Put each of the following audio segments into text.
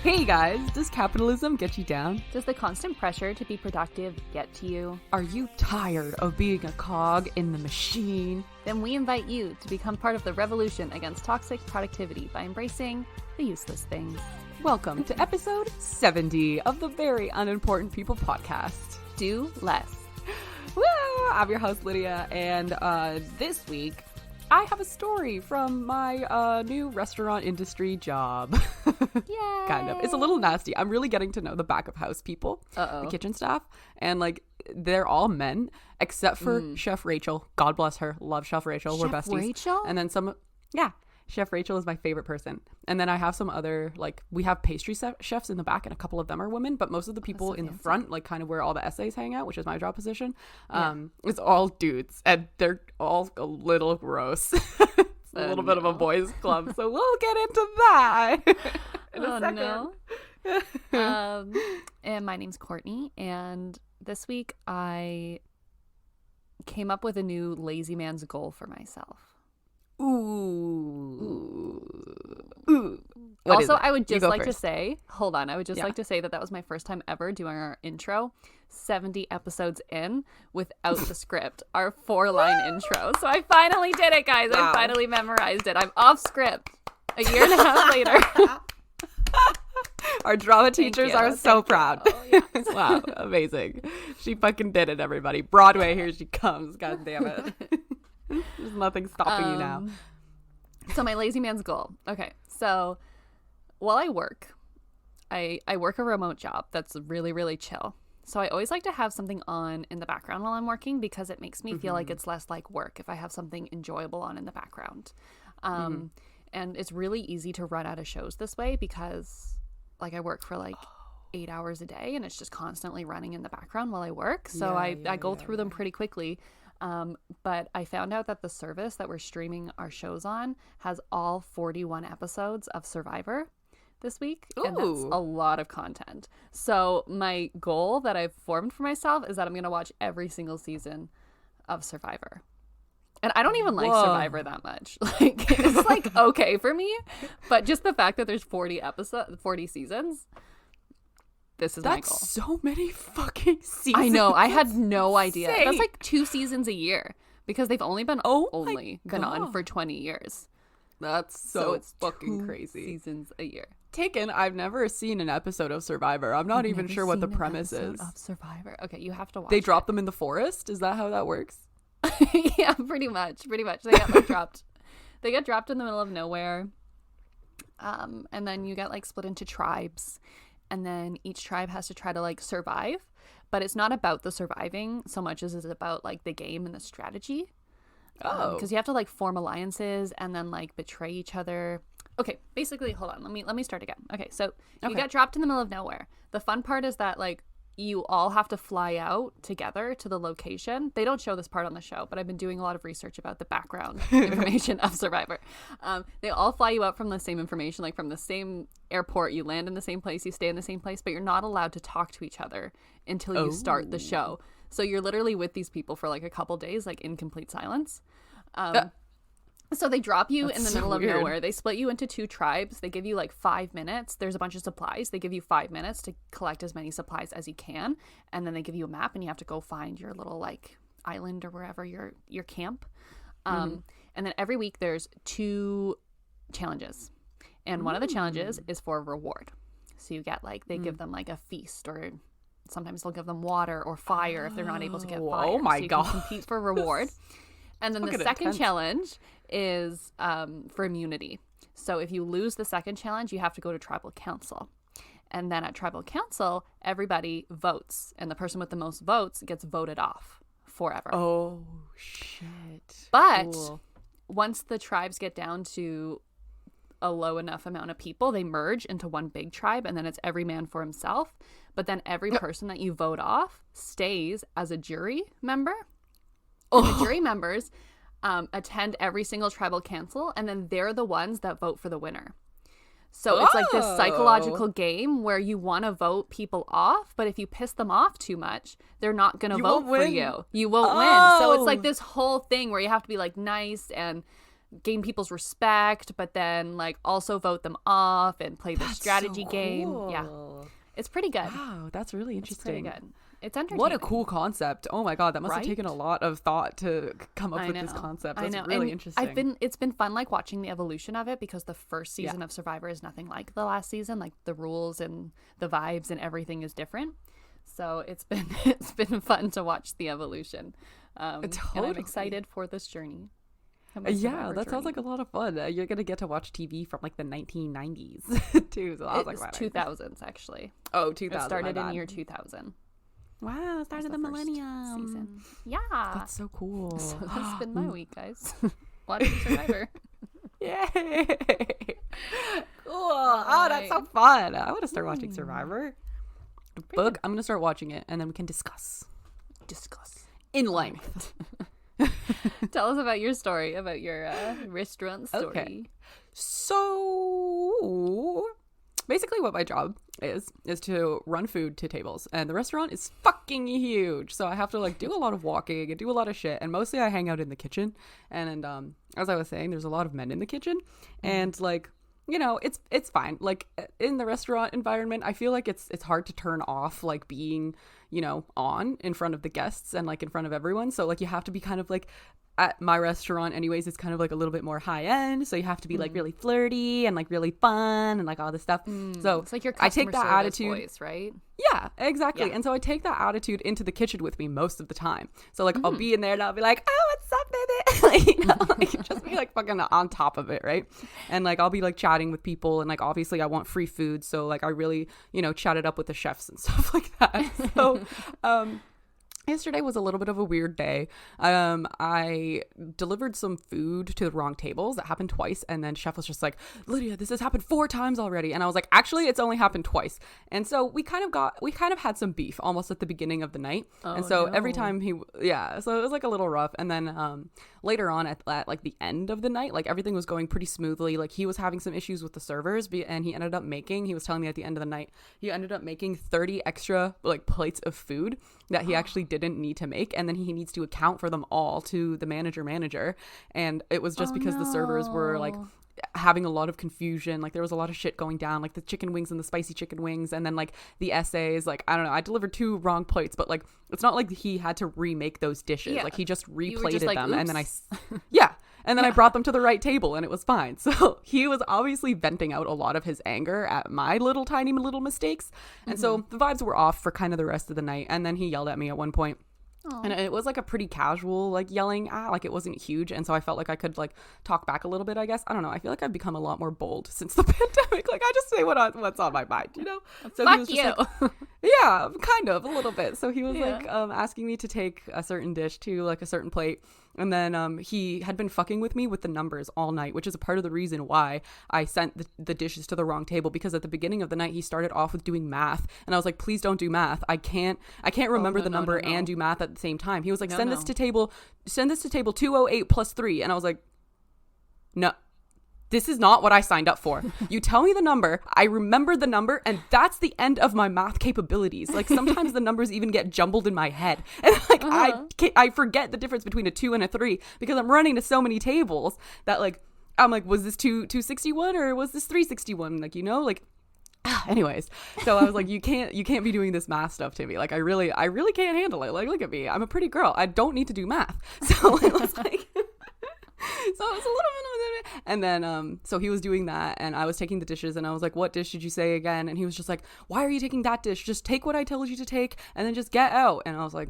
Hey guys, does capitalism get you down? Does the constant pressure to be productive get to you? Are you tired of being a cog in the machine? Then we invite you to become part of the revolution against toxic productivity by embracing the useless things. Welcome to episode 70 of the Very Unimportant People podcast. Do less. Woo! I'm your host, Lidia, and this week I have a story from my new restaurant industry job. Yay! Kind of. It's a little nasty. I'm really getting to know the back of house people, the kitchen staff, and like they're all men except for Chef Rachel. God bless her. Love Chef Rachel. We're besties. Chef Rachel? And then Chef Rachel is my favorite person. And then I have some other, like, we have pastry chefs in the back, and a couple of them are women, but most of the people in the front, like kind of where all the essays hang out, which is my job position, it's all dudes, and they're all a little gross. It's a little bit of a boys club, so we'll get into that in a second. No. And my name's Courtney, and this week I came up with a new lazy man's goal for myself. Ooh. Also, I would just like to say, hold on, I would just like to say that was my first time ever doing our intro, 70 episodes in, without the script, our 4-line intro. So I finally did it, guys. Wow. I finally memorized it. I'm off script a year and a half later. Our drama teachers are so proud. Oh, yes. Wow, amazing. She fucking did it, everybody. Broadway, here she comes. God damn it. There's nothing stopping you now. So my lazy man's goal. Okay, so while I work, I work a remote job that's really, really chill. So I always like to have something on in the background while I'm working because it makes me feel like it's less like work if I have something enjoyable on in the background. And it's really easy to run out of shows this way because like I work for like 8 hours a day and it's just constantly running in the background while I work. So I go through them pretty quickly. But I found out that the service that we're streaming our shows on has all 41 episodes of Survivor this week. Ooh. And that's a lot of content. So my goal that I've formed for myself is that I'm going to watch every single season of Survivor. And I don't even like Survivor that much. Like it's like okay for me, but just the fact that there's 40 seasons. This is my goal. That's so many fucking seasons. I know. I had no idea. That's like 2 seasons a year because they've only been been on for 20 years. That's so it's fucking 2 crazy. Seasons a year. Taken. I've never seen an episode of Survivor. I'm not even sure what the premise is. Of Survivor. Okay, you have to watch. They drop them in the forest. Is that how that works? Yeah, pretty much. They get like dropped. They get dropped in the middle of nowhere. And then you get like split into tribes. And then each tribe has to try to like survive, but it's not about the surviving so much as it's about like the game and the strategy. Because you have to like form alliances and then like betray each other. Okay, basically, hold on. Let me start again. Okay, so you get dropped in the middle of nowhere. The fun part is that like you all have to fly out together to the location. They don't show this part on the show, but I've been doing a lot of research about the background information of Survivor. They all fly you out from the same information, like from the same airport. You land in the same place, you stay in the same place, but you're not allowed to talk to each other until you start the show. So you're literally with these people for like a couple days, like in complete silence. So they drop you in the middle of nowhere. They split you into 2 tribes. They give you like 5 minutes. There's a bunch of supplies. They give you 5 minutes to collect as many supplies as you can. And then they give you a map and you have to go find your little like island or wherever your camp. And then every week there's 2 challenges. And one of the challenges is for a reward. So you get like, they give them like a feast, or sometimes they'll give them water or fire if they're not able to get fire. Oh my God. So you can compete for reward. And then the second challenge is for immunity. So if you lose the second challenge, you have to go to tribal council. And then at tribal council, everybody votes. And the person with the most votes gets voted off forever. Oh, shit. But once the tribes get down to a low enough amount of people, they merge into one big tribe. And then it's every man for himself. But then every person that you vote off stays as a jury member. And the jury members attend every single tribal council, and then they're the ones that vote for the winner. So it's like this psychological game where you want to vote people off, but if you piss them off too much, they're not going to vote for you. You won't win. So it's like this whole thing where you have to be like nice and gain people's respect, but then like also vote them off and play the strategy so game. cool. Yeah, it's pretty good. Wow, that's really interesting. It's pretty good. It's entertaining. What a cool concept. Oh my god, that must have Right? taken a lot of thought to come up I with know. this concept. I That's know. really And interesting. it's been fun like watching the evolution of it, because the first season of Survivor is nothing like the last season. Like the rules and the vibes and everything is different. So it's been fun to watch the evolution. And I'm excited for this journey. Yeah, that sounds like a lot of fun. You're gonna get to watch TV from like the 1990s too. So I was like, 2000s actually. Oh, 2000. It started in year 2000. Wow, it started the millennium season. Yeah, that's so cool. So that's been my week, guys. Watching Survivor. Yay! Cool. Oh, that's so fun. I want to start watching Survivor. Book. I'm gonna start watching it, and then we can discuss in length. Tell us about your story, about your restaurant story. Okay. So basically what my job is to run food to tables, and the restaurant is fucking huge, so I have to like do a lot of walking and do a lot of shit, and mostly I hang out in the kitchen, and as I was saying, there's a lot of men in the kitchen, and like, you know, it's fine. Like in the restaurant environment, I feel like it's hard to turn off like being, you know, on in front of the guests and like in front of everyone. So like you have to be kind of like, at my restaurant anyways, it's kind of like a little bit more high end, so you have to be like really flirty and like really fun and like all this stuff. So it's like your I take that attitude voice, right? Yeah, exactly. And so I take that attitude into the kitchen with me most of the time. So like I'll be in there and I'll be like, oh, what's up, baby? Like, you know, like just be like fucking on top of it, right? And like I'll be like chatting with people, and like obviously I want free food, so like I really, you know, chat it up with the chefs and stuff like that. So yesterday was a little bit of a weird day. I delivered some food to the wrong tables. That happened twice, and then chef was just like, Lidia, this has happened 4 times already. And I was like, actually, it's only happened twice. And so we kind of had some beef almost at the beginning of the night. And so every time so it was like a little rough. And then later on at like the end of the night, like everything was going pretty smoothly. Like he was having some issues with the servers, and he was telling me at the end of the night, he ended up making 30 extra like plates of food that he actually didn't need to make, and then he needs to account for them all to the manager, and it was just because the servers were like having a lot of confusion. Like there was a lot of shit going down, like the chicken wings and the spicy chicken wings, and then like the essays, like I don't know, I delivered 2 wrong plates, but like it's not like he had to remake those dishes. Like he just replated like, them. oops. And then I brought them to the right table, and it was fine. So he was obviously venting out a lot of his anger at my tiny little mistakes. And so the vibes were off for kind of the rest of the night. And then he yelled at me at one point. Aww. And it was like a pretty casual like yelling, like it wasn't huge, and so I felt like I could like talk back a little bit, I guess. I don't know, I feel like I've become a lot more bold since the pandemic. Like I just say what's on my mind, you know. So Fuck he was just like, yeah, kind of a little bit. So he was like asking me to take a certain dish to like a certain plate, and then he had been fucking with me with the numbers all night, which is a part of the reason why I sent the dishes to the wrong table, because at the beginning of the night he started off with doing math, and I was like, please don't do math. I can't remember the number and do math at the same time. He was like, send this to table 208 plus 3, and I was like, no, this is not what I signed up for. You tell me the number, I remember the number, and that's the end of my math capabilities. Like sometimes the numbers even get jumbled in my head, and like I forget the difference between a 2 and a 3 because I'm running to so many tables that like I'm like, was this 261 or was this 361? Like, you know, like anyways, so I was like, you can't be doing this math stuff to me. Like I really can't handle it. Like look at me, I'm a pretty girl, I don't need to do math. So it was like so it was a little bit, and then so he was doing that, and I was taking the dishes, and I was like, what dish did you say again? And he was just like, why are you taking that dish? Just take what I told you to take and then just get out. And I was like,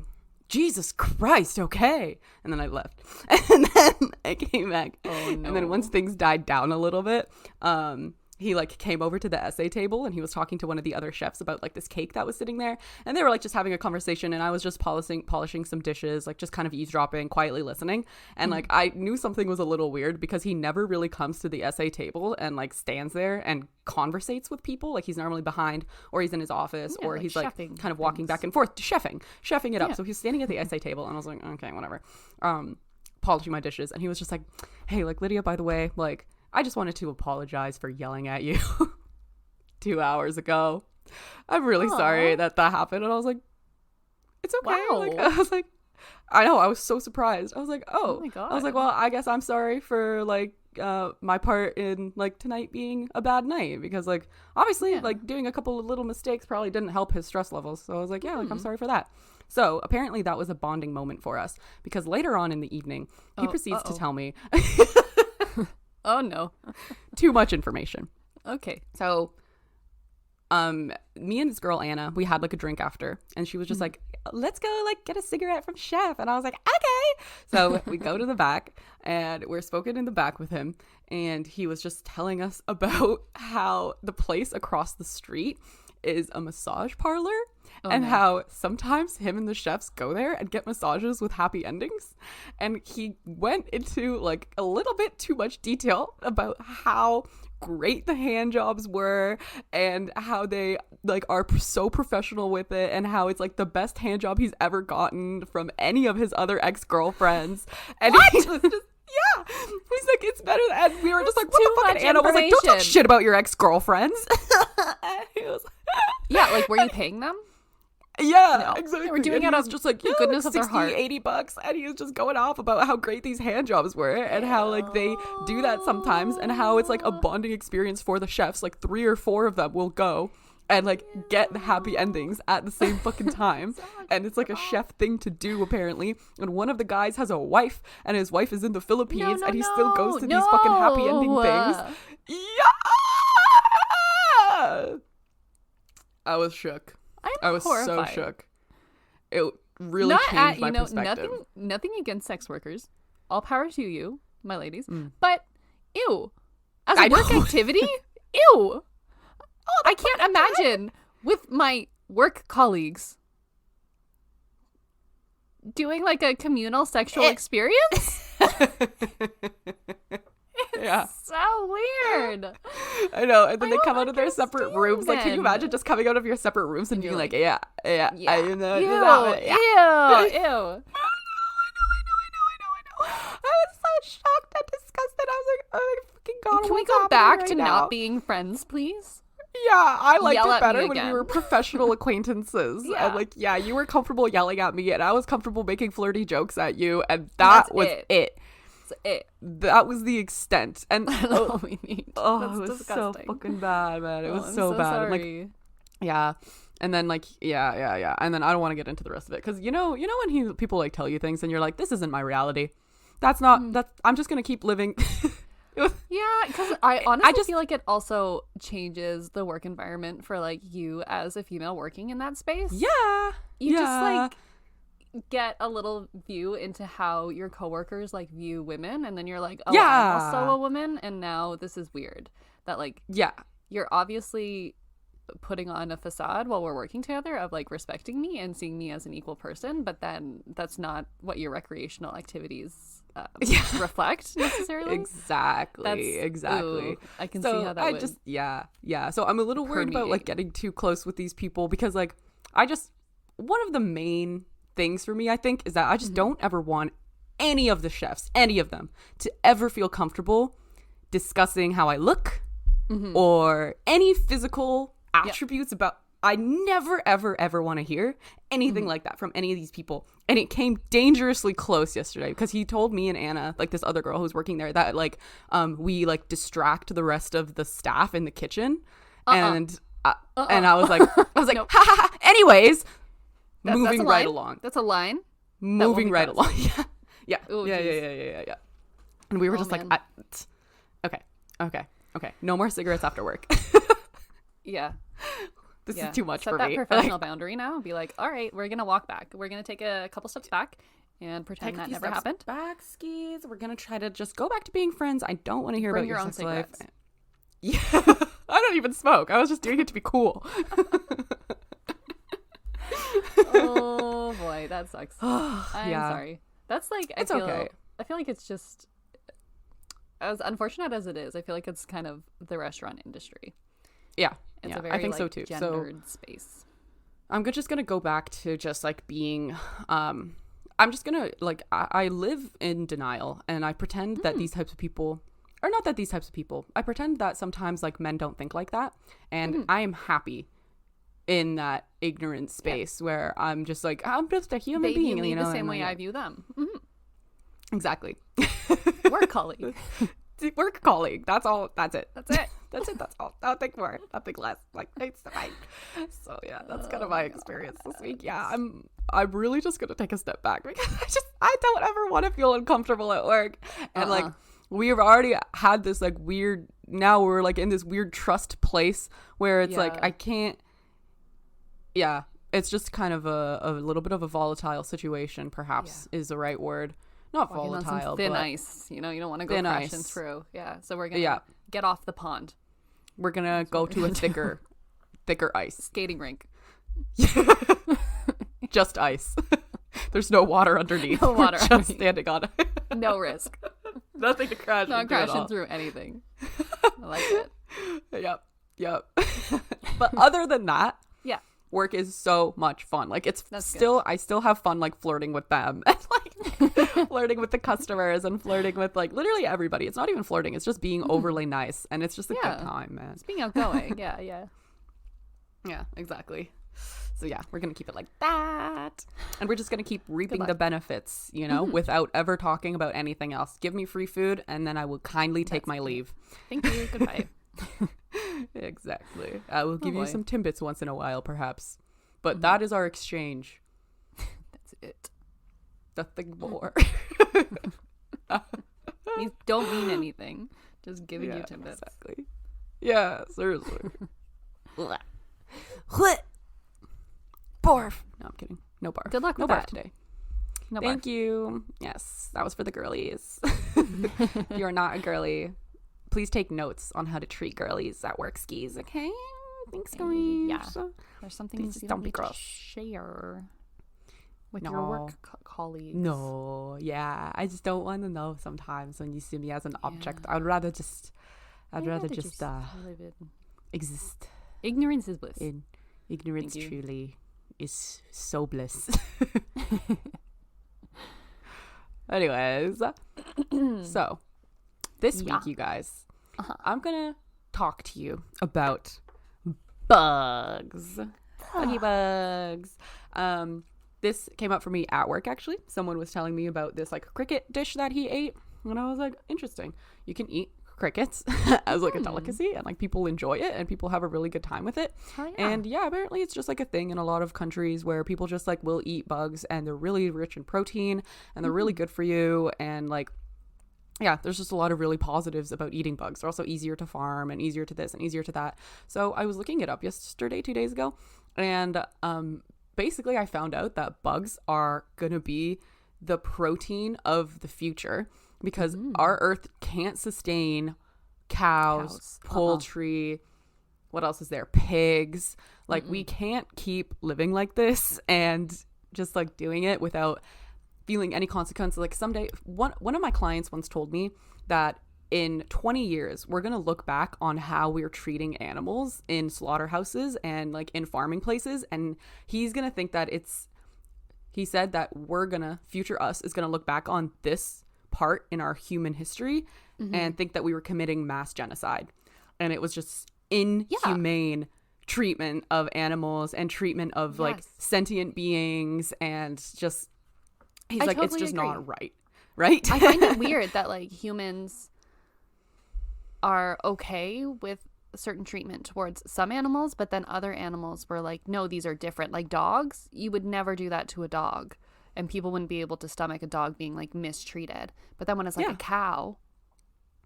Jesus Christ, okay. And then I left, and then I came back. And then once things died down a little bit, he like came over to the essay table, and he was talking to one of the other chefs about like this cake that was sitting there, and they were like just having a conversation, and I was just polishing some dishes, like just kind of eavesdropping, quietly listening. And like I knew something was a little weird because he never really comes to the essay table and like stands there and conversates with people. Like he's normally behind, or he's in his office, or like he's like kind of walking back and forth, chefing it up. So he's standing at the essay table, and I was like, okay, whatever, polishing my dishes. And he was just like, hey, like Lidia, by the way, like I just wanted to apologize for yelling at you 2 hours ago. I'm really sorry that happened. And I was like, it's okay. Wow. Like I was like, I know, I was so surprised. I was like, Oh my God. I was like, well, I guess I'm sorry for like my part in like tonight being a bad night, because like obviously like doing a couple of little mistakes probably didn't help his stress levels. So I was like, yeah, like I'm sorry for that. So apparently that was a bonding moment for us, because later on in the evening he proceeds to tell me Oh no. too much information. Okay. So me and this girl Anna, we had like a drink after, and she was just like, let's go like get a cigarette from Chef. And I was like, okay. So we go to the back, and we're smoking in the back with him, and he was just telling us about how the place across the street is a massage parlor, and how sometimes him and the chefs go there and get massages with happy endings. And he went into like a little bit too much detail about how great the hand jobs were, and how they like are so professional with it, and how it's like the best hand job he's ever gotten from any of his other ex-girlfriends. And he was just he's like, it's better than, and we were just like, what the fuck? And Anna was like, don't talk shit about your ex-girlfriends. And he was yeah, like, were you paying them? Yeah, No. exactly. They were doing and it he was out just like, the yeah, goodness like of their heart. $60-$80, and he was just going off about how great these hand jobs were, and how like they do that sometimes, and how it's like a bonding experience for the chefs. Like 3 or 4 of them will go and like get the happy endings at the same fucking time, and it's like a chef thing to do apparently. And one of the guys has a wife, and his wife is in the Philippines, and he still goes to these fucking happy ending things. Yeah, I was shook. I was horrified. so shook. It really changed my perspective. Nothing against sex workers. All power to you, my ladies. But ew, as a work activity, ew. I can't imagine with my work colleagues doing like a communal sexual experience. Yeah. So weird. I know. And then they come out of their separate rooms. Like, can you imagine just coming out of your separate rooms and being like, yeah, I know. Ew. I was so shocked and disgusted. I was like, oh my fucking God. Can we go back to not being friends, please? Yeah, I liked Yell it at better me when we again. were professional acquaintances. Yeah. And like, yeah, you were comfortable yelling at me, and I was comfortable making flirty jokes at you, and that was it. That was the extent. And That's all we need. oh, That's it was disgusting. so fucking bad, man. It was I'm so bad. And, sorry. like, yeah. And then like, yeah. And then I don't want to get into the rest of it, because you know when people like tell you things and you're like, this isn't my reality. That's not. That's. I'm just gonna keep living. Yeah, because I honestly feel like it also changes the work environment for like you as a female working in that space. Yeah. You just like get a little view into how your coworkers like view women, and then you're like, oh, I'm also a woman, and now this is weird that like you're obviously putting on a facade while we're working together of like respecting me and seeing me as an equal person, but then that's not what your recreational activities reflect necessarily. Exactly. Ooh, I can see how that would. So I'm a little worried about like getting too close with these people, because like one of the main things for me, I think, is that I just don't ever want any of the chefs, any of them, to ever feel comfortable discussing how I look or any physical attributes about. I never, ever, ever want to hear anything like that from any of these people. And it came dangerously close yesterday, because he told me and Anna, like this other girl who's working there, that like we like distract the rest of the staff in the kitchen. And I was like, Nope. ha ha ha. Anyways, That's moving a right line? along. That's a line. Moving right along. Yeah. Ooh, Yeah. And we were just man. like, okay. No more cigarettes after work. Yeah. This is too much Set for that me. professional boundary now. Be like, all right, we're gonna walk back. We're gonna take a couple steps back and pretend that never happened. Back skis. We're gonna try to just go back to being friends. I don't want to hear Bring about your your own sex life. cigarettes. Yeah, I don't even smoke. I was just doing it to be cool. Oh boy, that sucks. I'm sorry. That's like I feel like it's just as unfortunate as it is. I feel like it's kind of the restaurant industry. Yeah. It's a very I think like, so too. gendered space. I'm just gonna go back to just like being. I'm just gonna like I live in denial, and I pretend that these types of people, or not that these types of people. I pretend that sometimes like men don't think like that, and I am happy in that ignorant space where I'm just like, I'm just a human being. View me the same and way I view them. Exactly. Work colleague. Work colleague. That's all. That's it. That's it. That's it. That's all. Nothing more. Nothing less. Like, it's fine. So yeah, that's kind of my experience this week. Yeah, I'm really just gonna take a step back because I don't ever want to feel uncomfortable at work. And like, we've already had this like weird, now we're like in this weird trust place where it's like I can't. Yeah, it's just kind of a little bit of a volatile situation, perhaps is the right word. Not Walking volatile, on some thin but ice. You know, you don't want to go crashing through. Yeah, so we're gonna get off the pond. We're gonna go to a thicker ice skating rink. Just ice. There's no water underneath. No water. We're just standing on it. No risk. Nothing to crash. Not crashing through anything. I like it. Yep. But other than that, work is so much fun. Like I still have fun like flirting with them and like flirting with the customers and flirting with like literally everybody. It's not even flirting, it's just being overly nice, and it's just a good time, man. It's being outgoing. Yeah, exactly. So yeah, we're gonna keep it like that, and we're just gonna keep reaping the benefits, you know, without ever talking about anything else. Give me free food and then I will kindly take my leave. Thank you. Goodbye. Exactly. I will give you some Timbits once in a while, perhaps. But that is our exchange. That's it. Nothing more. These don't mean anything. Just giving you Timbits. Exactly. Yeah, seriously. Barf. No, I'm kidding. No barf. Good luck with no barf that. Today. No Thank barf. you. Yes, that was for the girlies. If you're not a girly, please take notes on how to treat girlies at work skis, okay? Thanks, guys. Yeah. There's something you don't need to share with your work colleagues. No, yeah. I just don't want to know sometimes when you see me as an object. I'd rather just live in exist. Ignorance is bliss. Ignorance truly is so bliss. Anyways, so this week, you guys, I'm gonna talk to you about bugs. Buggy bugs. This came up for me at work, actually. Someone was telling me about this like cricket dish that he ate, and I was like, interesting. You can eat crickets as like a delicacy, and like people enjoy it and people have a really good time with it. And apparently it's just like a thing in a lot of countries where people just like will eat bugs, and they're really rich in protein and they're really good for you, and like there's just a lot of really positives about eating bugs. They're also easier to farm and easier to this and easier to that. So I was looking it up yesterday, 2 days ago, and basically I found out that bugs are gonna be the protein of the future, because our earth can't sustain cows. Poultry, what else is there? Pigs. Like we can't keep living like this and just like doing it without feeling any consequences. Like someday, one of my clients once told me that in 20 years, we're going to look back on how we're treating animals in slaughterhouses and like in farming places. And he's going to think that he said that future us is going to look back on this part in our human history and think that we were committing mass genocide. And it was just inhumane treatment of animals and treatment of like sentient beings, and just, he's like, totally, it's just not right? I find it weird that like humans are okay with certain treatment towards some animals, but then other animals were like, no, these are different. Like dogs, you would never do that to a dog, and people wouldn't be able to stomach a dog being like mistreated. But then when it's like a cow,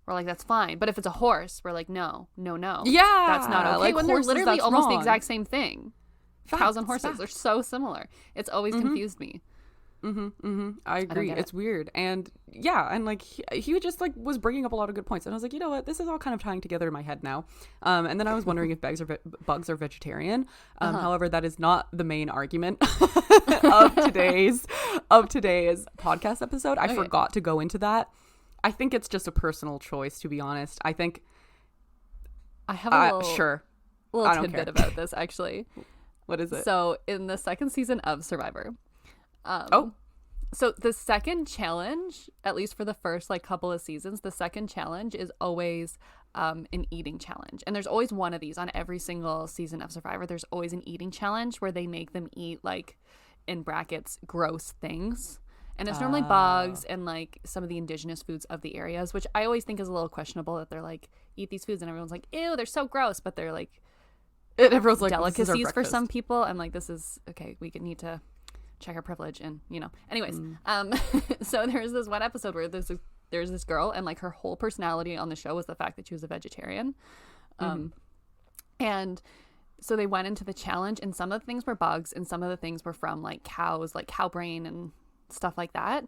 we're like, that's fine. But if it's a horse, we're like, no, that's not okay. Like when they're literally almost the exact same thing. Cows and horses are so similar. It's always confused me. I agree. It's weird. And and like he would just like was bringing up a lot of good points, and I was like, you know what, this is all kind of tying together in my head now. And then I was wondering if bugs are vegetarian. However, that is not the main argument of today's podcast episode. I forgot to go into that. I think it's just a personal choice, to be honest. I think I have a little tidbit care about this, actually. What is it? So in the second season of Survivor, so the second challenge, at least for the first like couple of seasons, the second challenge is always an eating challenge. And there's always one of these on every single season of Survivor. There's always an eating challenge where they make them eat, like, in brackets, gross things. And it's normally bugs and, like, some of the indigenous foods of the areas, which I always think is a little questionable, that they're like, eat these foods and everyone's like, ew, they're so gross, but they're like, and everyone's like, delicacies for some people. I'm like, this is okay, we need to check our privilege. And, you know, anyways, so there's this one episode where there's this girl, and, like, her whole personality on the show was the fact that she was a vegetarian. And so they went into the challenge, and some of the things were bugs and some of the things were from, like, cows, like cow brain and stuff like that.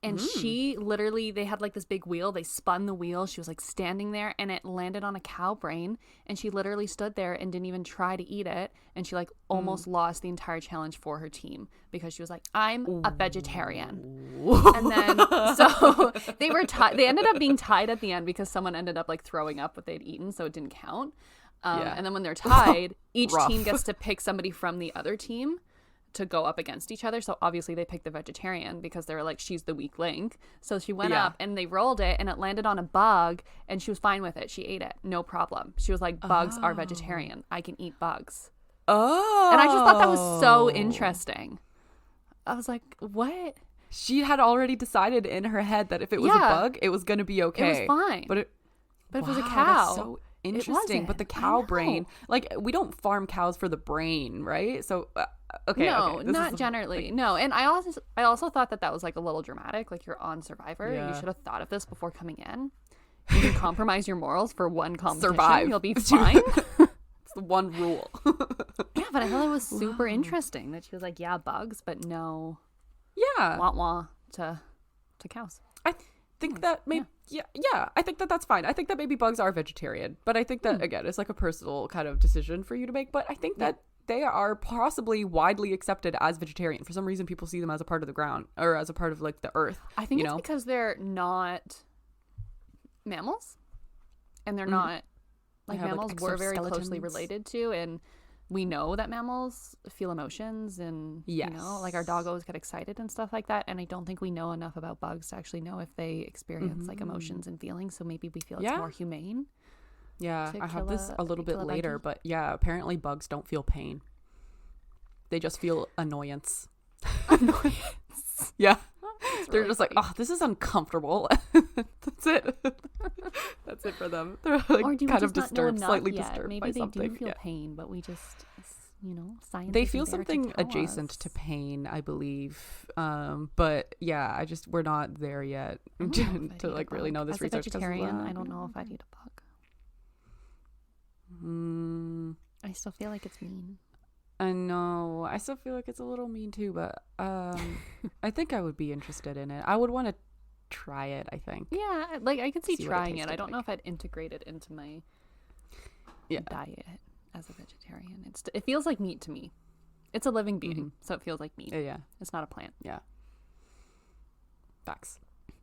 And she literally, they had, like, this big wheel, they spun the wheel, she was, like, standing there, and it landed on a cow brain, and she literally stood there and didn't even try to eat it, and she, like, almost lost the entire challenge for her team because she was like, I'm a vegetarian. And then so they ended up being tied at the end because someone ended up, like, throwing up what they'd eaten, so it didn't count. And then when they're tied, each team gets to pick somebody from the other team to go up against each other. So obviously they picked the vegetarian because they were like, she's the weak link. So she went up and they rolled it, and it landed on a bug, and she was fine with it. She ate it, no problem. She was like, bugs are vegetarian, I can eat bugs. And I just thought that was so interesting. I was like, what? She had already decided in her head that if it was a bug, it was going to be okay. It was fine. But if it was a cow, that's so interesting. But the cow brain, like, we don't farm cows for the brain, right? So no, not generally. No. And I also thought that was, like, a little dramatic. Like, you're on Survivor, you should have thought of this before coming in. You can compromise your morals for one competition. Survive. You'll be fine. It's the one rule. Yeah, but I thought it was super interesting that she was like, yeah, bugs, but no wah to cows. I think that maybe I think that that's fine. I think that maybe bugs are vegetarian, but I think that again, it's like a personal kind of decision for you to make. But I think that they are possibly widely accepted as vegetarian. For some reason, people see them as a part of the ground, or as a part of, like, the earth. I think it's because they're not mammals, and they're not, like, mammals were very closely related to, and we know that mammals feel emotions, and you know, like, our doggos get excited and stuff like that. And I don't think we know enough about bugs to actually know if they experience like emotions and feelings. So maybe we feel it's more humane. Yeah, I have this a little bit later, but yeah, apparently bugs don't feel pain. They just feel annoyance. Yeah. They're just like, oh, this is uncomfortable. That's it. That's it for them. They're like, or kind of disturbed, slightly disturbed maybe by something. Maybe they do feel pain, but we just, science. They feel something adjacent to pain, I believe. But yeah, we're not there yet to like really know this As research. As a vegetarian, I don't know if I'd eat a bug. I still feel like it's mean. I know. I still feel like it's a little mean too, but I think I would be interested in it. I would want to try it, I think. Yeah, like, I could see trying it. I don't know if I'd integrate it into my diet as a vegetarian. It feels like meat to me. It's a living being, so it feels like meat. Yeah. It's not a plant. Yeah. Facts.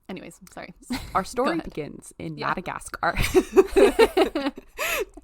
Anyways, sorry. Our story begins in Madagascar.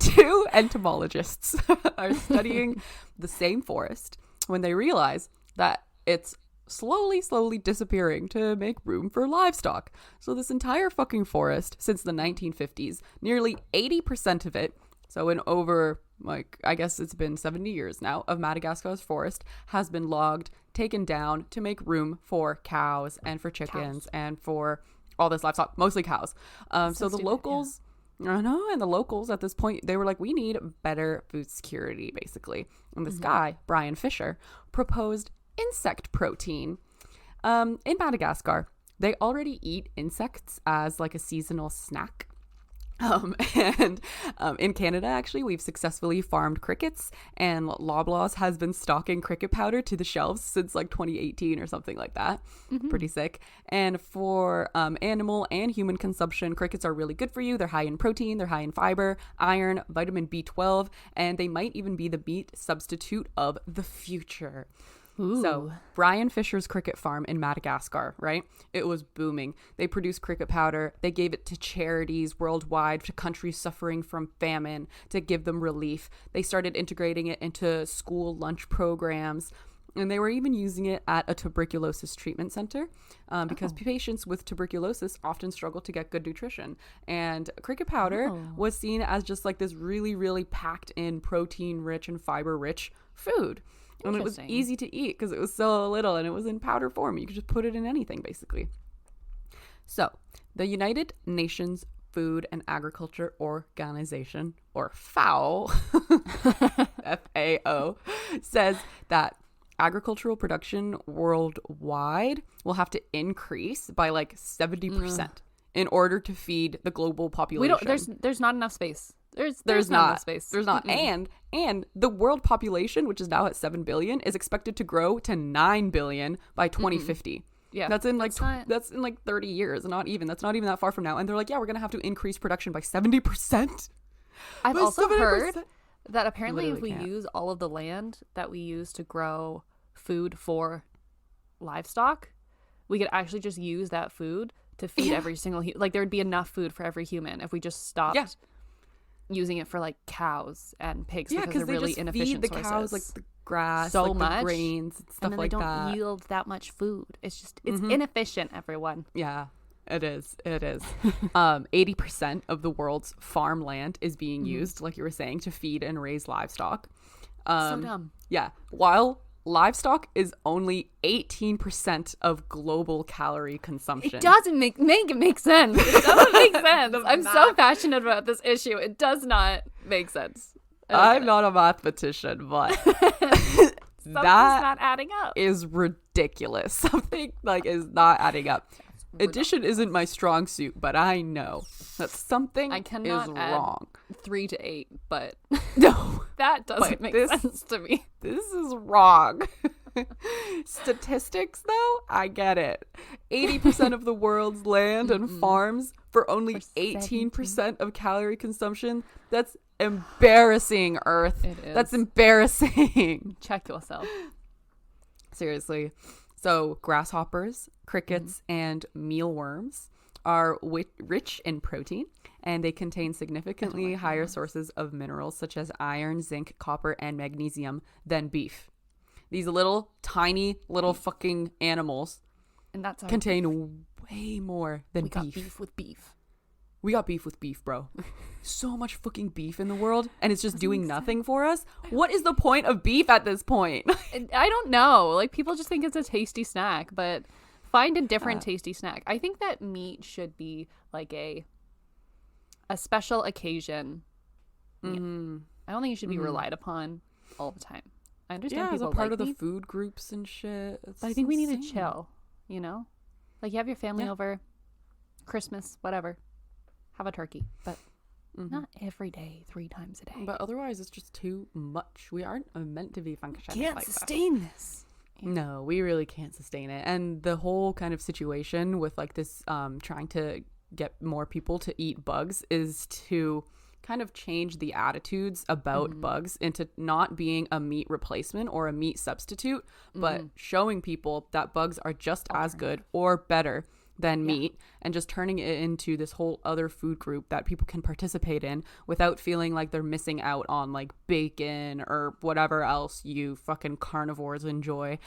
Two entomologists are studying the same forest when they realize that it's slowly disappearing to make room for livestock. So this entire fucking forest, since the 1950s, nearly 80% of it, so in over, like, I guess it's been 70 years now, of Madagascar's forest has been logged, taken down to make room for cows and for chickens and for all this livestock, mostly cows. So the locals... I know, and the locals at this point, they were like, we need better food security, basically. And this guy, Brian Fisher, proposed insect protein. In Madagascar, they already eat insects as like a seasonal snack. And in Canada, actually, we've successfully farmed crickets, and Loblaws has been stocking cricket powder to the shelves since like 2018 or something like that. Pretty sick. And for animal and human consumption, crickets are really good for you. They're high in protein, they're high in fiber, iron, vitamin B12, and they might even be the meat substitute of the future. Ooh. So Brian Fisher's cricket farm in Madagascar, right? It was booming. They produced cricket powder. They gave it to charities worldwide, to countries suffering from famine, to give them relief. They started integrating it into school lunch programs. And they were even using it at a tuberculosis treatment center because patients with tuberculosis often struggle to get good nutrition. And cricket powder was seen as just like this really, really packed in protein rich and fiber rich food. And it was easy to eat because it was so little and it was in powder form. You could just put it in anything, basically. So the United Nations Food and Agriculture Organization, or FAO, FAO, says that agricultural production worldwide will have to increase by like 70% in order to feed the global population. There's not enough space. There's not enough space. There's not. And the world population, which is now at 7 billion, is expected to grow to 9 billion by 2050. Yeah. That's in like 30 years. That's not even that far from now. And they're like, yeah, we're going to have to increase production by 70%. I've also heard that apparently if we can't. use all of the land that we use to grow food for livestock, we could actually just use that food to feed every single like there would be enough food for every human if we just stopped using it for like cows and pigs because they're really inefficient sources. Cows like the grass, so like much the grains, and stuff and then like they don't that. yield that much food. It's inefficient, everyone. Yeah. It is. 80% of the world's farmland is being used, like you were saying, to feed and raise livestock. So dumb. Yeah. While livestock is only 18% of global calorie consumption. It doesn't make sense. It doesn't make sense. I'm so passionate about this issue. It does not make sense. I'm not a mathematician, but something's not adding up. Is ridiculous. Something like is not adding up. Addition isn't my strong suit, but I know that something is wrong. 3 to 8, but no, that doesn't make sense to me. This is wrong. Statistics, though, I get it. 80% of the world's land and farms for only 18% of calorie consumption. That's embarrassing, Earth. It is. That's embarrassing. Check yourself. Seriously. So grasshoppers, crickets, and mealworms are rich in protein, and they contain significantly higher sources of minerals such as iron, zinc, copper, and magnesium than beef. These tiny little fucking animals and that's contain way more than beef. We got beef with beef. We got beef with beef, bro. So much fucking beef in the world, and it's just doing nothing for us. What is the point of beef at this point? I don't know. Like, people just think it's a tasty snack, but find a different tasty snack. I think that meat should be like a special occasion. Mm-hmm. I don't think it should be relied upon all the time. I understand people as a part like of the meat, food groups and shit. but I think we need to chill, you know? Like, you have your family over, Christmas, whatever. Have a turkey, but not every day, 3 times a day. But otherwise, it's just too much. We aren't meant to be functioning Can't like sustain this. No, we really can't sustain it. And the whole kind of situation with like this trying to get more people to eat bugs is to kind of change the attitudes about bugs into not being a meat replacement or a meat substitute, but showing people that bugs are just as good or better than meat, and just turning it into this whole other food group that people can participate in without feeling like they're missing out on like bacon or whatever else you fucking carnivores enjoy.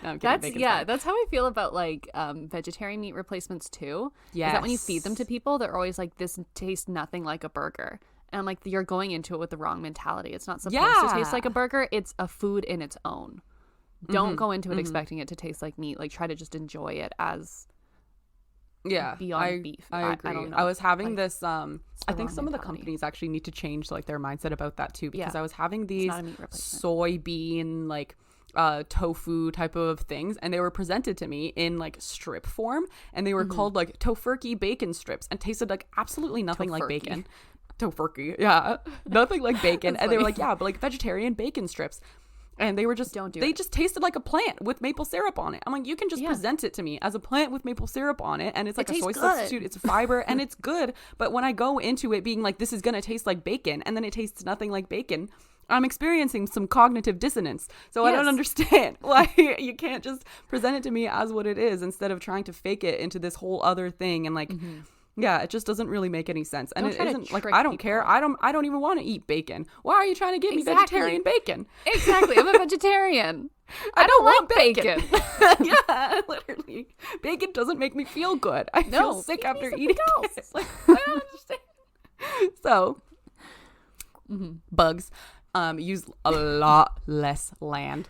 No, that's how I feel about like vegetarian meat replacements too. Yeah, is that when you feed them to people, they're always like, this tastes nothing like a burger. And I'm like, you're going into it with the wrong mentality. It's not supposed to taste like a burger. It's a food in its own. Don't go into it expecting it to taste like meat. Like, try to just enjoy it as beyond beef. I agree. I don't know. I was having this I think wrong some of the mentality. companies actually need to change like their mindset about that too, because I was having these not a meat replacement. soybean like tofu type of things, and they were presented to me in like strip form, and they were called like tofurkey bacon strips, and tasted like absolutely nothing like bacon. Tofurkey, yeah, nothing like bacon. And they were like, yeah, but like vegetarian bacon strips. And they were just, they just tasted like a plant with maple syrup on it. I'm like, you can just present it to me as a plant with maple syrup on it, and it's like a soy substitute. It's a fiber, and it's good. But when I go into it being like, this is going to taste like bacon, and then it tastes nothing like bacon, I'm experiencing some cognitive dissonance. So I don't understand. Like, you can't just present it to me as what it is instead of trying to fake it into this whole other thing and like Yeah, it just doesn't really make any sense. And Don't it try to isn't like, trick I don't people. care. I don't even want to eat bacon. Why are you trying to give me Exactly. vegetarian bacon? Exactly. I'm a vegetarian. I don't want like bacon. Yeah, literally. Bacon doesn't make me feel good. I feel sick feed me after something eating else. it. Like, I don't understand. So, bugs use a lot less land,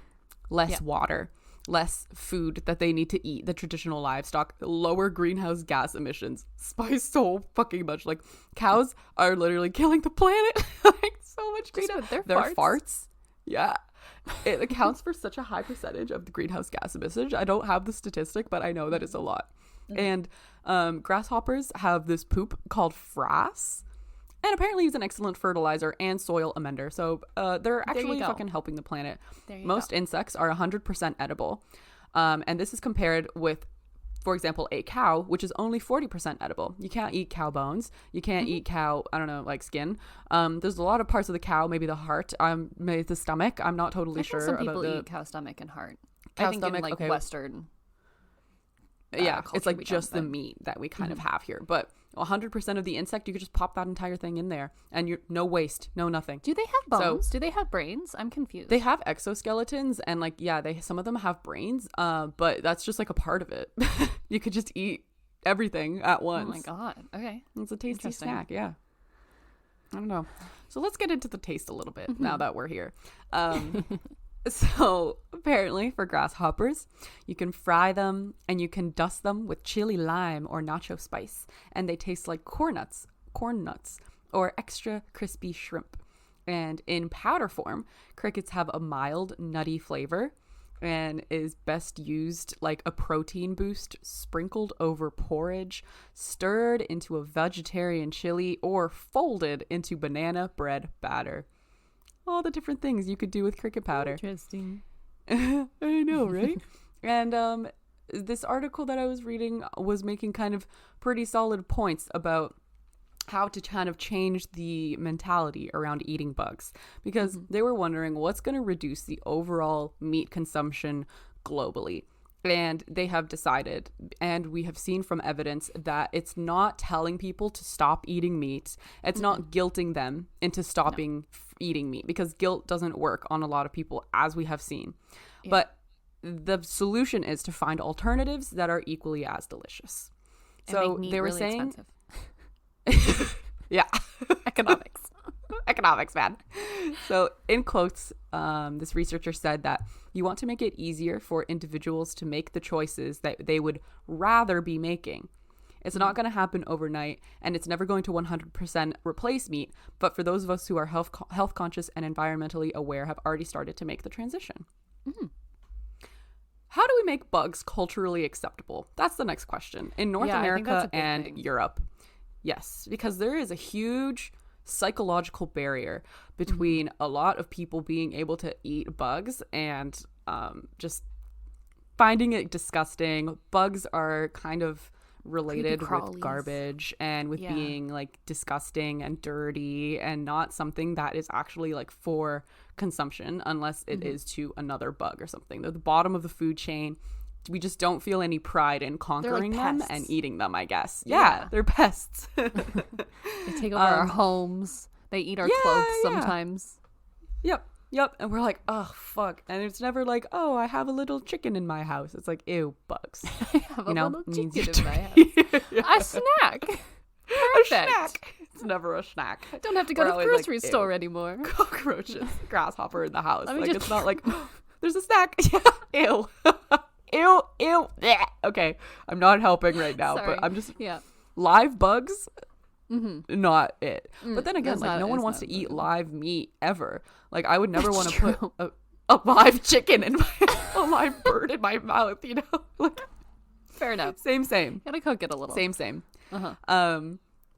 less water, less food that they need to eat, the traditional livestock, lower greenhouse gas emissions by so fucking much. Like, cows are literally killing the planet. Like, so much greenhouse. with their farts. Yeah. It accounts for such a high percentage of the greenhouse gas emissions. I don't have the statistic, but I know that it's a lot. And grasshoppers have this poop called frass, and apparently it's an excellent fertilizer and soil amender. So they're actually fucking helping the planet. Most insects are 100% edible. And this is compared with, for example, a cow, which is only 40% edible. You can't eat cow bones. You can't eat cow, I don't know, like skin. There's a lot of parts of the cow, maybe the heart, maybe the stomach. I'm not totally sure. Some people about the eat cow stomach and heart. cow I think stomach. in like Okay. Western. Yeah, culture it's like we just the don't, but- meat that we kind of have here. But 100% of the insect, you could just pop that entire thing in there, and you're no waste, no nothing. Do they have bones? Do they have brains? I'm confused. They have exoskeletons, and like, yeah, some of them have brains, but that's just like a part of it. You could just eat everything at once. Oh my god. Okay. It's a tasty Interesting. snack. Yeah. I don't know. So let's get into the taste a little bit now that we're here. So apparently for grasshoppers, you can fry them and you can dust them with chili lime or nacho spice, and they taste like corn nuts, or extra crispy shrimp. And in powder form, crickets have a mild nutty flavor and is best used like a protein boost, sprinkled over porridge, stirred into a vegetarian chili, or folded into banana bread batter. All the different things you could do with cricket powder. Interesting. I know, right? And this article that I was reading was making kind of pretty solid points about how to kind of change the mentality around eating bugs, because they were wondering what's going to reduce the overall meat consumption globally. And they have decided, and we have seen from evidence, that it's not telling people to stop eating meat. It's not guilting them into stopping eating meat, because guilt doesn't work on a lot of people, as we have seen. Yeah. But the solution is to find alternatives that are equally as delicious. So they were saying, yeah, economics, man. So in quotes, this researcher said that you want to make it easier for individuals to make the choices that they would rather be making. It's not going to happen overnight, and it's never going to 100% replace meat. But for those of us who are health conscious and environmentally aware, have already started to make the transition. How do we make bugs culturally acceptable? That's the next question. In North America and Europe. Yes, because there is a huge psychological barrier between a lot of people being able to eat bugs and just finding it disgusting. Bugs are kind of related with garbage and with being like disgusting and dirty, and not something that is actually like for consumption unless it is to another bug or something. They're the bottom of the food chain. We just don't feel any pride in conquering them and eating them, I guess. Yeah. They're pests. They take over our homes. They eat our clothes sometimes. Yep. And we're like, oh, fuck. And it's never like, oh, I have a little chicken in my house. It's like, ew, bugs. I have a little chicken in my house. A snack. Perfect. A snack. It's never a snack. Don't have to go to the grocery store anymore. Cockroaches. Grasshopper in the house. Like, it's not like, oh, there's a snack. Ew. Ew. Blech. Okay, I'm not helping right now, but I'm just live bugs. Not it. But then again, like, no one wants to eat live meat ever. Like, I would never want to put a live chicken in a live bird in my mouth, you know? Like, fair enough. Same. Gotta cook it a little. Same.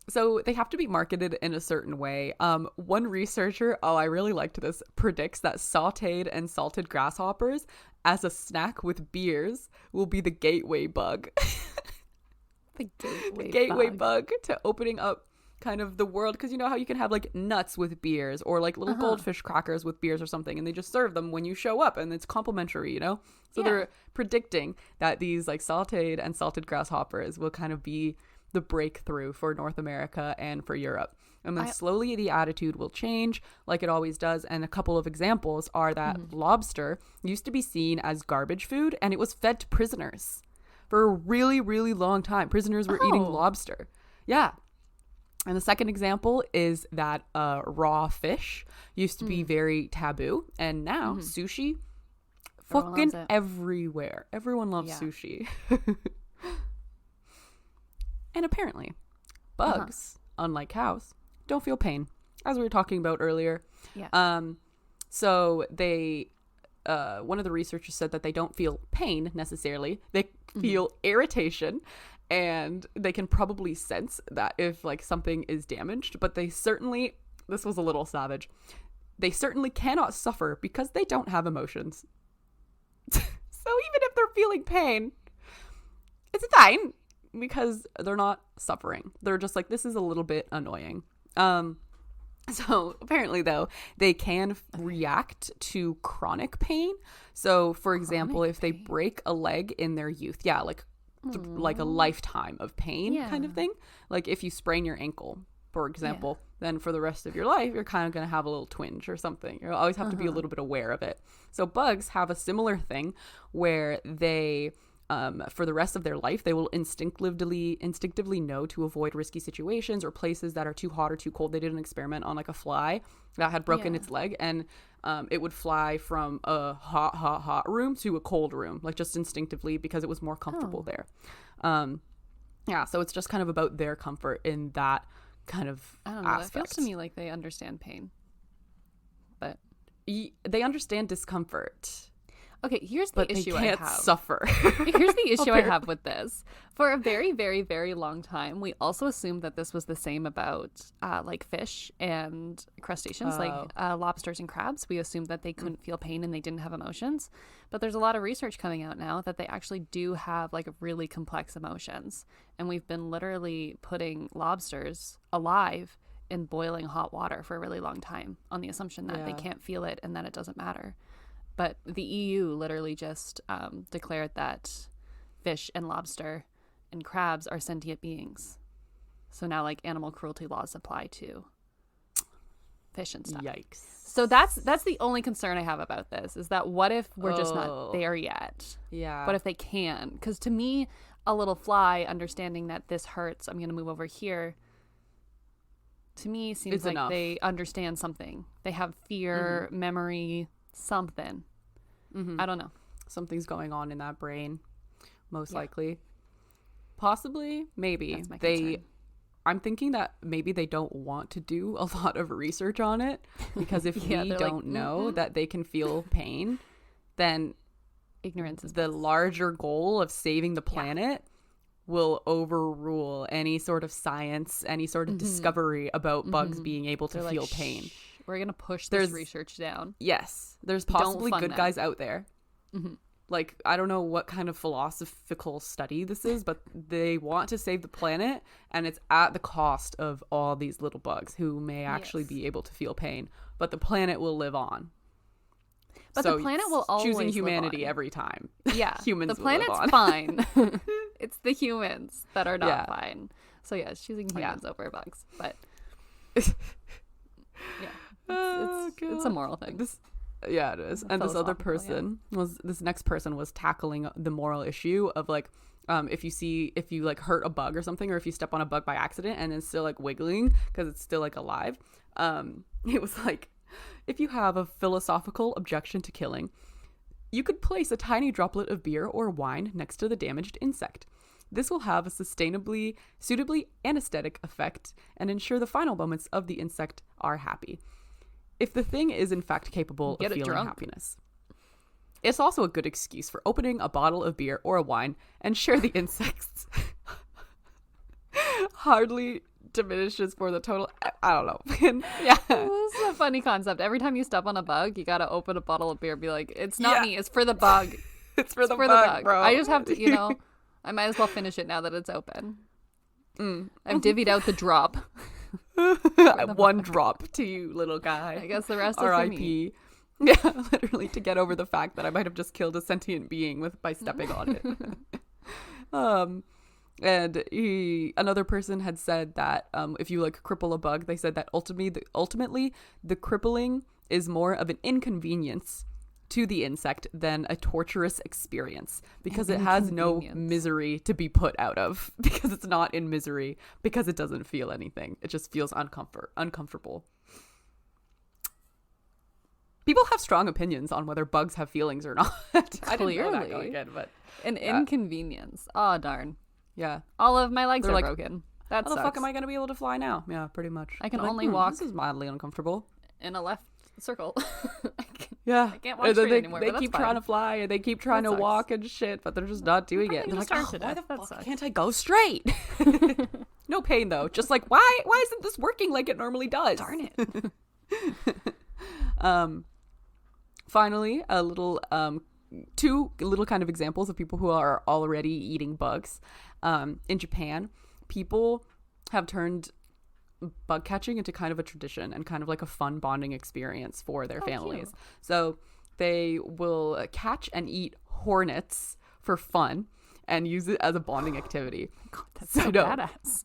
So they have to be marketed in a certain way. One researcher, I really liked this, predicts that sauteed and salted grasshoppers as a snack with beers will be the gateway bug. The gateway bug to opening up kind of the world, because you know how you can have like nuts with beers, or like little goldfish crackers with beers or something, and they just serve them when you show up, and it's complimentary, you know? So they're predicting that these like sauteed and salted grasshoppers will kind of be the breakthrough for North America and for Europe. And then slowly the attitude will change like it always does. And a couple of examples are that lobster used to be seen as garbage food, and it was fed to prisoners for a really, really long time. Prisoners were eating lobster. Yeah. And the second example is that raw fish used to be very taboo. And now sushi, fucking everywhere. Everyone loves sushi. And apparently, bugs, unlike cows, don't feel pain, as we were talking about earlier. Yeah. So they, one of the researchers said that they don't feel pain necessarily. They feel irritation, and they can probably sense that if like something is damaged, but they certainly, this was a little savage, they certainly cannot suffer because they don't have emotions. So even if they're feeling pain, it's fine because they're not suffering. They're just like, this is a little bit annoying. So apparently though, they can react to chronic pain. So for example, if they break a leg in their youth, like a lifetime of pain kind of thing. Like if you sprain your ankle, for example, then for the rest of your life, you're kind of going to have a little twinge or something. You'll always have to be a little bit aware of it. So bugs have a similar thing where they, for the rest of their life, they will instinctively know to avoid risky situations or places that are too hot or too cold. They did an experiment on like a fly that had broken its leg, and it would fly from a hot room to a cold room, like just instinctively, because it was more comfortable there. So it's just kind of about their comfort in that kind of I don't know. aspect. It feels to me like they understand pain, but they understand discomfort. Okay, here's the issue I have. But they can't suffer. Here's the issue I have with this. For a very, very, very long time, we also assumed that this was the same about like fish and crustaceans, like lobsters and crabs. We assumed that they couldn't feel pain and they didn't have emotions. But there's a lot of research coming out now that they actually do have like really complex emotions. And we've been literally putting lobsters alive in boiling hot water for a really long time on the assumption that they can't feel it and that it doesn't matter. But the EU literally just declared that fish and lobster and crabs are sentient beings. So now like animal cruelty laws apply to fish and stuff. Yikes. So that's the only concern I have about this, is that what if we're just not there yet? Yeah. What if they can? Because to me, a little fly understanding that this hurts, I'm going to move over here, to me seems it's like enough. they understand something. They have fear, memory, something. I don't know. Something's going on in that brain, most likely. Possibly, maybe. That's my concern. I'm thinking that maybe they don't want to do a lot of research on it, because if we don't know that they can feel pain, then ignorance is the larger goal of saving the planet will overrule any sort of science, any sort of discovery about bugs being able to feel pain. We're going to push this research down. Yes. There's possibly good guys out there. Like, I don't know what kind of philosophical study this is, but they want to save the planet, and it's at the cost of all these little bugs who may actually be able to feel pain. But the planet will live on. But the planet will always choosing humanity live on. every time. Yeah. Humans the planet's will live on. fine. It's the humans that are not fine. So yeah, it's choosing humans over bugs. But it's a moral thing. It is. And this other person this next person was tackling the moral issue of like, if you like hurt a bug or something, or if you step on a bug by accident and it's still like wiggling because it's still like alive, it was like, if you have a philosophical objection to killing, you could place a tiny droplet of beer or wine next to the damaged insect. This will have a suitably anesthetic effect and ensure the final moments of the insect are happy, if the thing is in fact capable of feeling happiness. It's also a good excuse for opening a bottle of beer or a wine and share the insects. Hardly diminishes for the total. I don't know. Yeah. This is a funny concept. Every time you step on a bug, you got to open a bottle of beer and be like, it's not me, it's for the bug. It's for the bug, bro. I just have to, I might as well finish it now that it's open. I've divvied out the drop. One drop to you, little guy. I guess the rest is R.I.P. for me. Yeah, literally to get over the fact that I might have just killed a sentient being by stepping on it. And another person had said that if you like cripple a bug, they said that ultimately the crippling is more of an inconvenience to the insect than a torturous experience, because it has no misery to be put out of, because it's not in misery, because it doesn't feel anything. It just feels uncomfortable. People have strong opinions on whether bugs have feelings or not. I didn't know that going in, but an inconvenience. Oh, darn. Yeah. All of my legs are broken. That how sucks. the fuck am I going to be able to fly now? Yeah, pretty much. I can only walk. This is mildly uncomfortable. In a left circle. I can't walk straight anymore. They keep trying to fly and they keep trying to walk and shit, but they're just not doing it. And they're like, why the fuck can't I go straight? No pain though. Just like, why isn't this working like it normally does? Darn it. Finally, a little two little kind of examples of people who are already eating bugs. In Japan, people have turned bug catching into kind of a tradition and kind of like a fun bonding experience for their families. Cute. So they will catch and eat hornets for fun and use it as a bonding activity. God, that's so badass.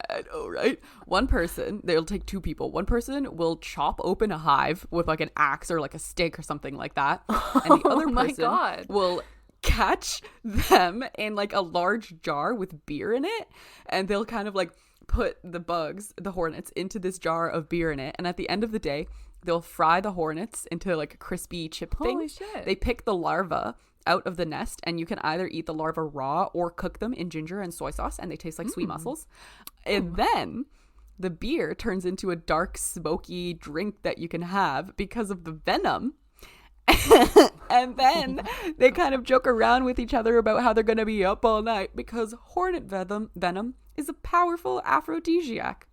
I know, right? One person, they'll take two people. One person will chop open a hive with like an axe or like a stick or something like that. And the other person will catch them in like a large jar with beer in it. And they'll kind of like put the hornets into this jar of beer in it. And at the end of the day, they'll fry the hornets into like a crispy chip thing. Holy shit. They pick the larva out of the nest, and you can either eat the larva raw or cook them in ginger and soy sauce, and they taste like sweet mussels. And then the beer turns into a dark, smoky drink that you can have because of the venom. And then they kind of joke around with each other about how they're going to be up all night because hornet venom is a powerful aphrodisiac.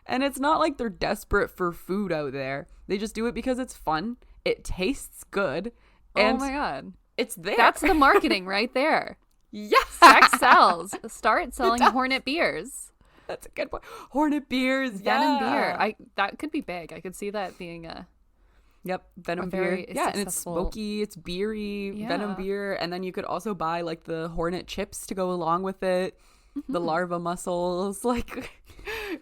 And it's not like they're desperate for food out there. They just do it because it's fun. It tastes good. And oh my God. It's there. That's the marketing right there. Yes. Sex sells. Start selling hornet beers. That's a good point. Hornet beers. Venom beer. That could be big. I could see that being a... Yep, venom beer. Yeah, and it's smoky, it's beery, venom beer. And then you could also buy like the hornet chips to go along with it, the larva mussels. Like,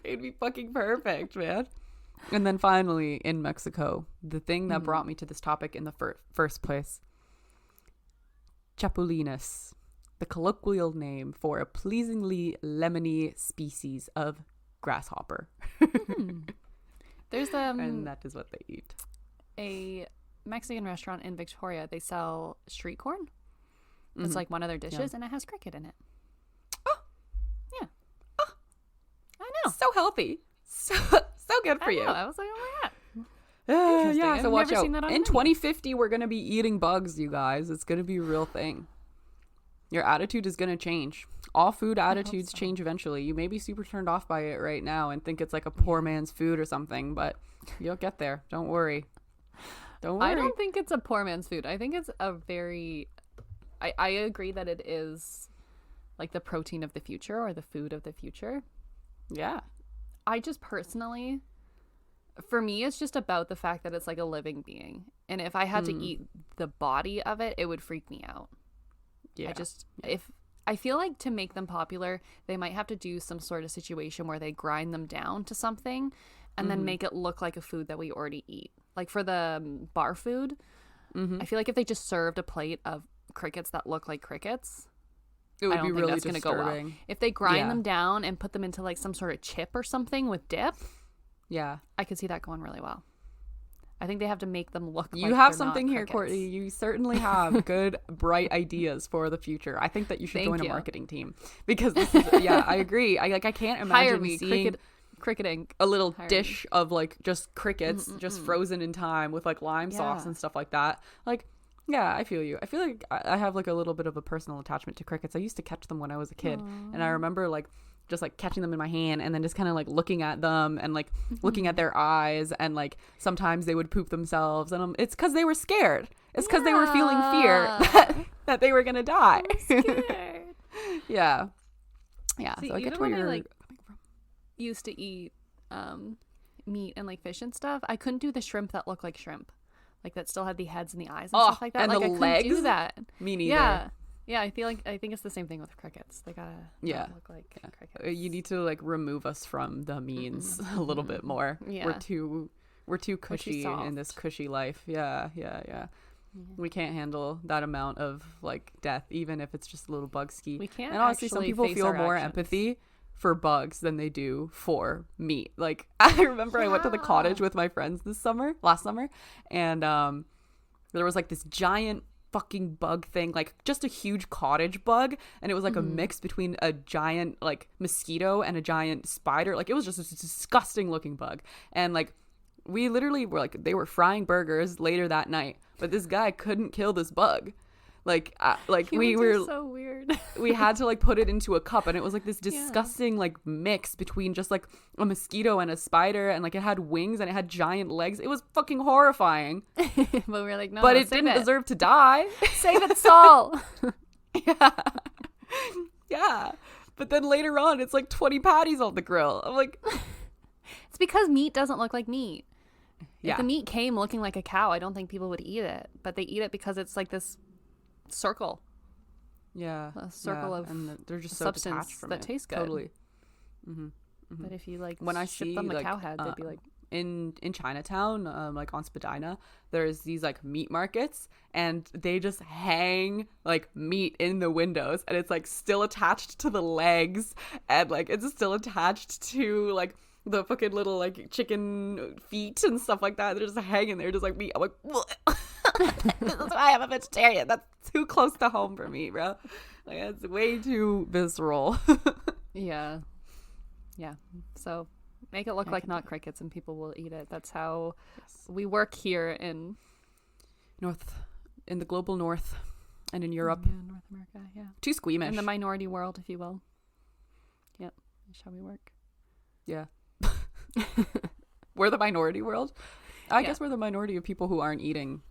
it'd be fucking perfect, man. And then finally, in Mexico, the thing that brought me to this topic in the first place, chapulines, the colloquial name for a pleasingly lemony species of grasshopper. There's and that is what they eat. A Mexican restaurant in Victoria, they sell street corn. It's like one of their dishes, and it has cricket in it. Oh, yeah. Oh, I know. So healthy. So good for you. I was like, oh my God. Yeah. So watch out. In 2050, we're gonna be eating bugs, you guys. It's gonna be a real thing. Your attitude is gonna change. All food attitudes change eventually. You may be super turned off by it right now and think it's like a poor man's food or something, but you'll get there. Don't worry. Don't worry. I don't think it's a poor man's food. I think it's a very... I agree that it is like the protein of the future or the food of the future. Yeah. I just personally... For me, it's just about the fact that it's like a living being. And if I had to eat the body of it, it would freak me out. Yeah. I feel like to make them popular, they might have to do some sort of situation where they grind them down to something and then make it look like a food that we already eat. Like for the bar food, I feel like if they just served a plate of crickets that look like crickets, it would I don't be think really that's going to go well. If they grind them down and put them into like some sort of chip or something with dip, I could see that going really well. I think they have to make them look like you have something here, Courtney. You certainly have good, bright ideas for the future. I think that you should join a marketing team because this is, I agree. I can't imagine seeing Cricket Inc. a little dish of like just crickets just frozen in time with like lime sauce and stuff like that. Like, yeah, I feel you. I feel like I have like a little bit of a personal attachment to crickets. I used to catch them when I was a kid. And I remember like just like catching them in my hand and then just kind of like looking at them and like looking at their eyes, and like sometimes they would poop themselves, and it's because they were scared. It's because they were feeling fear that they were gonna die. Yeah. See, so I get where you're like used to eat meat and like fish and stuff. I couldn't do the shrimp that looked like shrimp, like that still had the heads and the eyes and stuff like that. And like the I legs? couldn't do that. Me neither. Yeah. Yeah, I think it's the same thing with crickets. They gotta not look like crickets. You need to like remove us from the means a little bit more. Yeah. We're too cushy in this cushy life. Yeah. We can't handle that amount of like death, even if it's just a little bug ski. We can't. And honestly, some people feel more actions. empathy for bugs than they do for meat. Like I remember I went to the cottage with my friends last summer, and there was like this giant fucking bug thing, like just a huge cottage bug, and it was like a mix between a giant like mosquito and a giant spider. Like it was just a disgusting looking bug, and like we literally were like, they were frying burgers later that night, but this guy couldn't kill this bug. Like we were so weird. We had to like put it into a cup, and it was like this disgusting like mix between just like a mosquito and a spider, and like it had wings and it had giant legs. It was fucking horrifying. But we were like, no, but it didn't deserve to die. Save its soul. Yeah. But then later on, it's like 20 patties on the grill. I'm like, it's because meat doesn't look like meat. Yeah. If the meat came looking like a cow, I don't think people would eat it. But they eat it because it's like this circle. Yeah. A circle of and they're just so substance detached from that it. tastes good. Totally. But if you like when I ship see them a like, cow head, they'd be like, in Chinatown, like on Spadina, there's these like meat markets, and they just hang like meat in the windows, and it's like still attached to the legs, and like it's still attached to like the fucking little like chicken feet and stuff like that. They're just hanging there, just like meat. I'm like, this is why I'm a vegetarian. That's too close to home for me, bro. Like it's way too visceral. yeah. So make it look like not crickets, and people will eat it. That's how we work here in the global north, and in Europe, North America. Yeah, too squeamish. in the minority world, if you will. Yeah, that's how we work. Yeah. We're the minority world. I guess we're the minority of people who aren't eating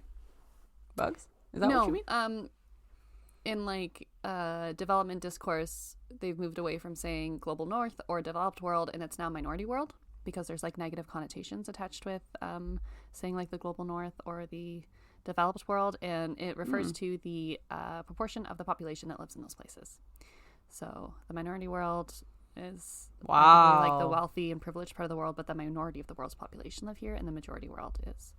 bugs. Is that what you mean? In like development discourse, they've moved away from saying global north or developed world, and it's now minority world, because there's like negative connotations attached with saying like the global north or the developed world, and it refers to the proportion of the population that lives in those places. So the minority world is like the wealthy and privileged part of the world, but the minority of the world's population live here, and the majority world is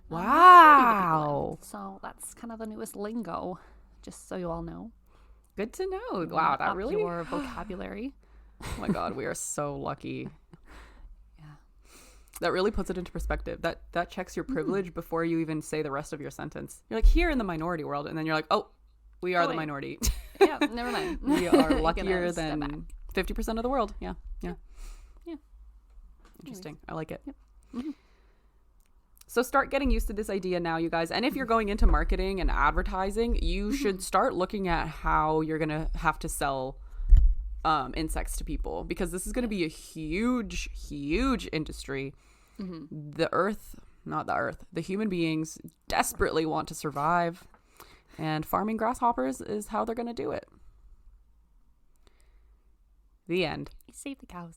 so that's kind of the newest lingo, just so you all know. Good to know. Wow, that really your vocabulary. Oh my god, we are so lucky. That really puts it into perspective. That checks your privilege before you even say the rest of your sentence. You're like, here in the minority world, and then you're like, oh, we are the minority. Yeah, never mind. We are luckier than 50% of the world. Yeah. Interesting. I like it. Yep. Mm-hmm. So start getting used to this idea now, you guys. And if you're going into marketing and advertising, you should start looking at how you're going to have to sell insects to people, because this is going to be a huge, huge industry. The human beings desperately want to survive, and farming grasshoppers is how they're going to do it. The end. Save the cows.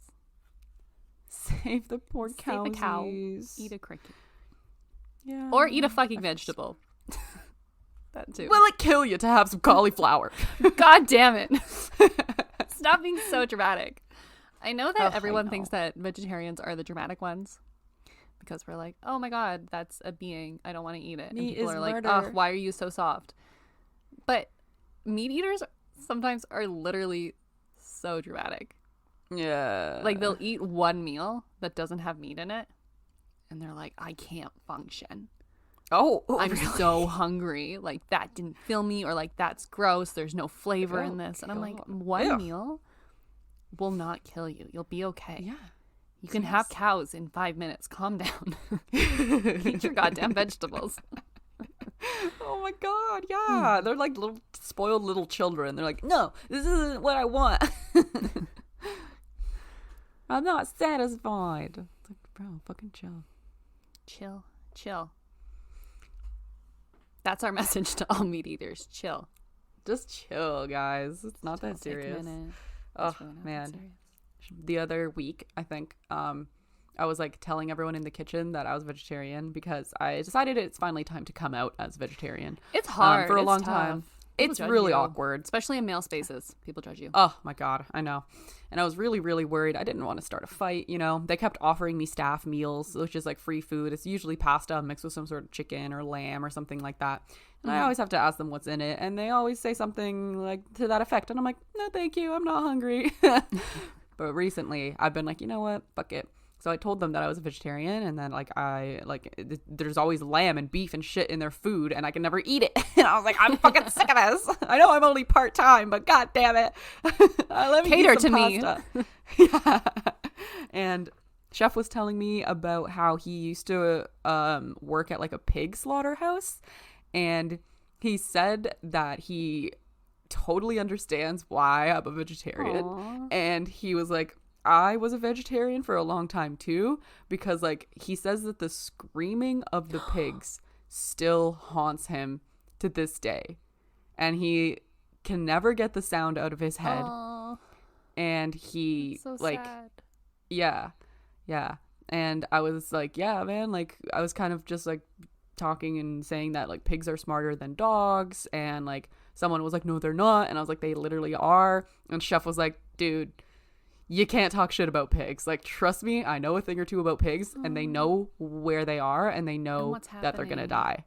Save the poor cows. Save a cow. Eat a cricket. Yeah. Or eat a fucking vegetable. That too. Will it kill you to have some cauliflower? God damn it. Stop being so dramatic. I know that everyone thinks that vegetarians are the dramatic ones, because we're like, oh my god, that's a being, I don't want to eat it. Meat and people is are like, murder. oh, why are you so soft? But meat eaters sometimes are literally so dramatic. Yeah. Like they'll eat one meal that doesn't have meat in it, and they're like, I can't function. I'm so hungry. Like, that didn't fill me, or like, that's gross. There's no flavor in this. And I'm like, one meal will not kill you. You'll be okay. Yeah. You can have cows in 5 minutes. Calm down. Eat your goddamn vegetables. Oh my god, yeah. They're like little spoiled little children. They're like, no, this isn't what I want. I'm not satisfied. It's like, bro, fucking chill. Chill. That's our message to all meat eaters. Chill. Just chill, guys. It's not that serious. Oh, man. The other week, I think, I was like telling everyone in the kitchen that I was vegetarian, because I decided it's finally time to come out as vegetarian. It's hard for a long tough. time. People it's judge really you. awkward. Especially in male spaces. People judge you. Oh my God, I know. And I was really, really worried. I didn't want to start a fight, you know. They kept offering me staff meals, which is like free food. It's usually pasta mixed with some sort of chicken or lamb or something like that. And I always have to ask them what's in it. And they always say something like to that effect. And I'm like, no, thank you. I'm not hungry. But recently I've been like, you know what? Fuck it. So I told them that I was a vegetarian, and then there's always lamb and beef and shit in their food, and I can never eat it. And I was like, I'm fucking sick of this. I know I'm only part-time, but god damn it. Let me cater eat some to pasta. Me. Yeah. And Chef was telling me about how he used to work at like a pig slaughterhouse, and he said that he totally understands why I'm a vegetarian. Aww. And he was like, I was a vegetarian for a long time too, because like he says that the screaming of the pigs still haunts him to this day, and he can never get the sound out of his head. Aww. And he so like sad. yeah and I was like, yeah man, like I was kind of just like talking and saying that like pigs are smarter than dogs, and like someone was like, no they're not, and I was like, they literally are. And Chef was like, dude, you can't talk shit about pigs. Like, trust me, I know a thing or two about pigs, and they know where they are, and they know that they're gonna die,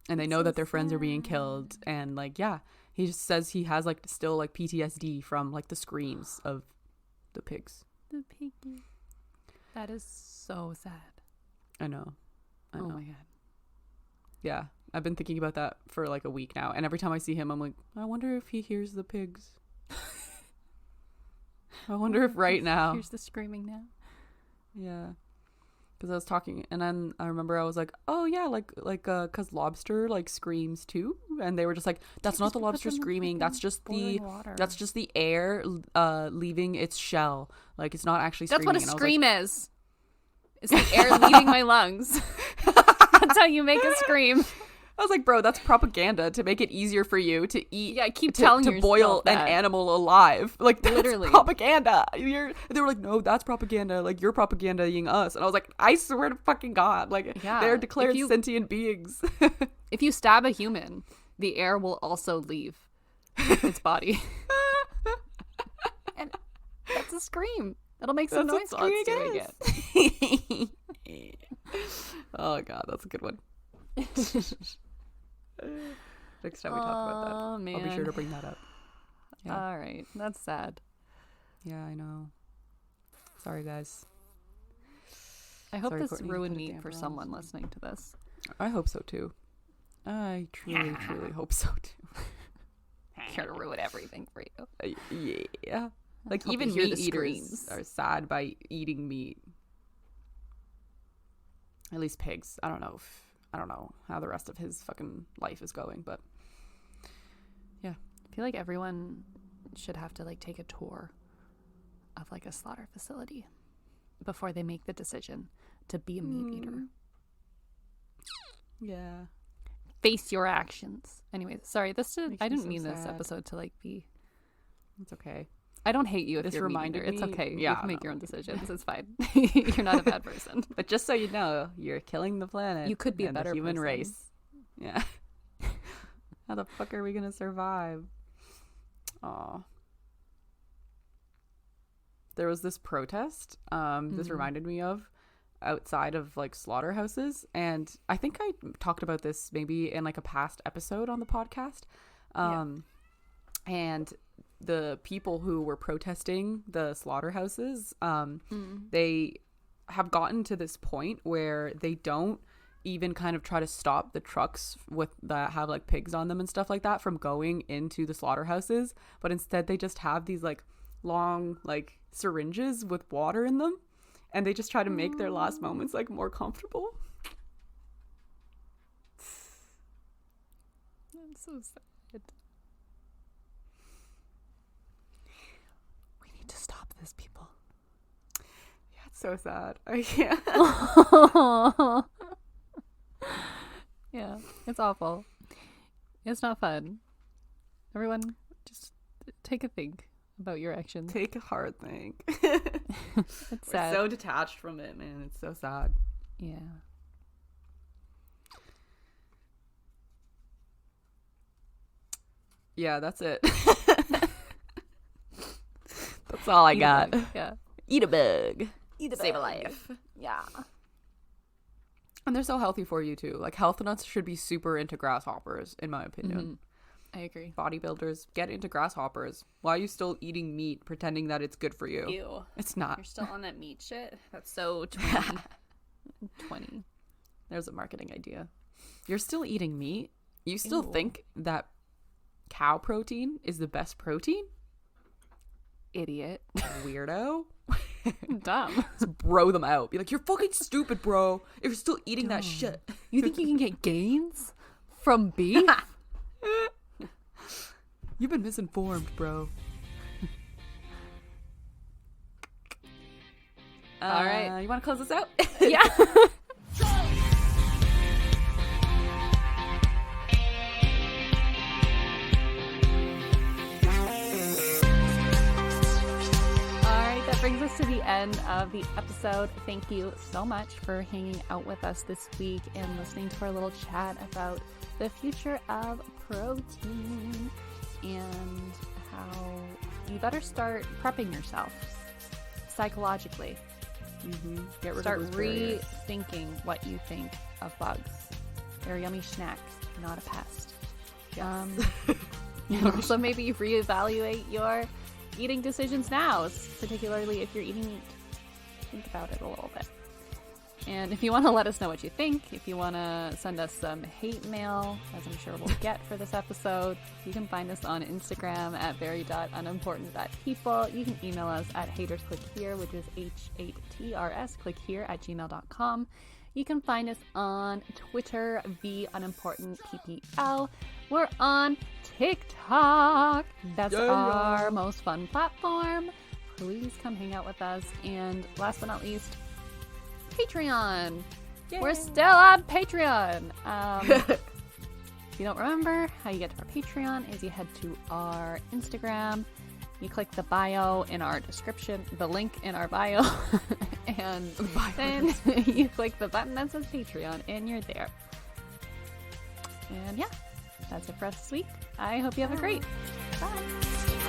and they know that their friends are being killed. And like, yeah, he just says he has like still like PTSD from like the screams of the pigs. The piggy. That is so sad. I know. Oh my god. Yeah, I've been thinking about that for like a week now, and every time I see him, I'm like, I wonder if he hears the pigs. I wonder if right now. Here's the screaming now. Yeah. Because I was talking, and then I remember I was like, oh yeah, because lobster like screams too, and they were just like, that's not the lobster screaming, that's just the air leaving its shell, like it's not actually screaming. That's what a scream is. It's the air leaving my lungs. That's how you make a scream. I was like, bro, that's propaganda to make it easier for you to eat. Yeah, keep telling to boil an animal alive. Like, that's literally propaganda. They were like, no, that's propaganda. Like, you're propagandaing us. And I was like, I swear to fucking God. Like, they're declared sentient beings. If you stab a human, the air will also leave its body. And that's a scream. It'll make some noise while it's doing it. Oh, God, that's a good one. Next time we talk about that, man. I'll be sure to bring that up. Yeah. All right, that's sad. Yeah, I know. Sorry, guys. I hope this ruined me for someone listening to this. I hope so too. I truly hope so too. Here to ruin everything for you. Yeah, like even meat eaters are sad by eating meat. At least pigs. I don't know how the rest of his fucking life is going, but yeah. I feel like everyone should have to like take a tour of like a slaughter facility before they make the decision to be a meat eater. Yeah. Face your actions. Anyways, sorry. I didn't mean sad. This episode to like be. It's okay. I don't hate you if this you're reminded. It's okay. Yeah, you can make your own decisions. It's fine. You're not a bad person. But just so you know, you're killing the planet. You could be a better the human person. race. Yeah. How the fuck are we gonna survive? Aw. There was this protest. This reminded me of outside of like slaughterhouses, and I think I talked about this maybe in like a past episode on the podcast. And the people who were protesting the slaughterhouses, they have gotten to this point where they don't even kind of try to stop the trucks that have like pigs on them and stuff like that from going into the slaughterhouses, but instead they just have these like long like syringes with water in them, and they just try to make their last moments like more comfortable. I'm so sad. To stop this, people. Yeah, it's so sad. I can't. Yeah, it's awful. It's not fun. Everyone, just take a think about your actions. Take a hard think. It's sad. We're so detached from it, man. It's so sad. Yeah. Yeah, that's it. That's all I got. Yeah. Eat a bug. Save a life. Yeah. And they're so healthy for you too. Like health nuts should be super into grasshoppers, in my opinion. Mm-hmm. I agree. Bodybuilders, get into grasshoppers. Why are you still eating meat pretending that it's good for you? Ew. It's not. You're still on that meat shit? That's so 20. 20. There's a marketing idea. You're still eating meat? You still Ew. think that cow protein is the best protein? Idiot. Weirdo. Dumb. Just bro them out. Be like, you're fucking stupid, bro. If you're still eating that shit. You think you can get gains from beef? You've been misinformed, bro. All right. You want to close this out? Yeah. Brings us to the end of the episode. Thank you so much for hanging out with us this week and listening to our little chat about the future of protein and how you better start prepping yourself psychologically. Get rid Start of those barriers. rethinking what you think of bugs. They're a yummy snack, not a pest. Yes. And also maybe reevaluate your eating decisions now, particularly if you're eating meat. Think about it a little bit. And if you want to let us know what you think, if you want to send us some hate mail, as I'm sure we'll get for this episode, you can find us on Instagram at very.unimportant.people. You can email us at hatersclickhere, which is HATRS, clickhere@gmail.com. You can find us on Twitter, @unimportantppl. We're on TikTok. That's our most fun platform. Please come hang out with us. And last but not least, Patreon. Yay. We're still on Patreon. If you don't remember, how you get to our Patreon is you head to our Instagram. You click the bio in our description, the link in our bio, and then you click the button that says Patreon, and you're there. And yeah, that's it for us this week. I hope you have a great. Bye.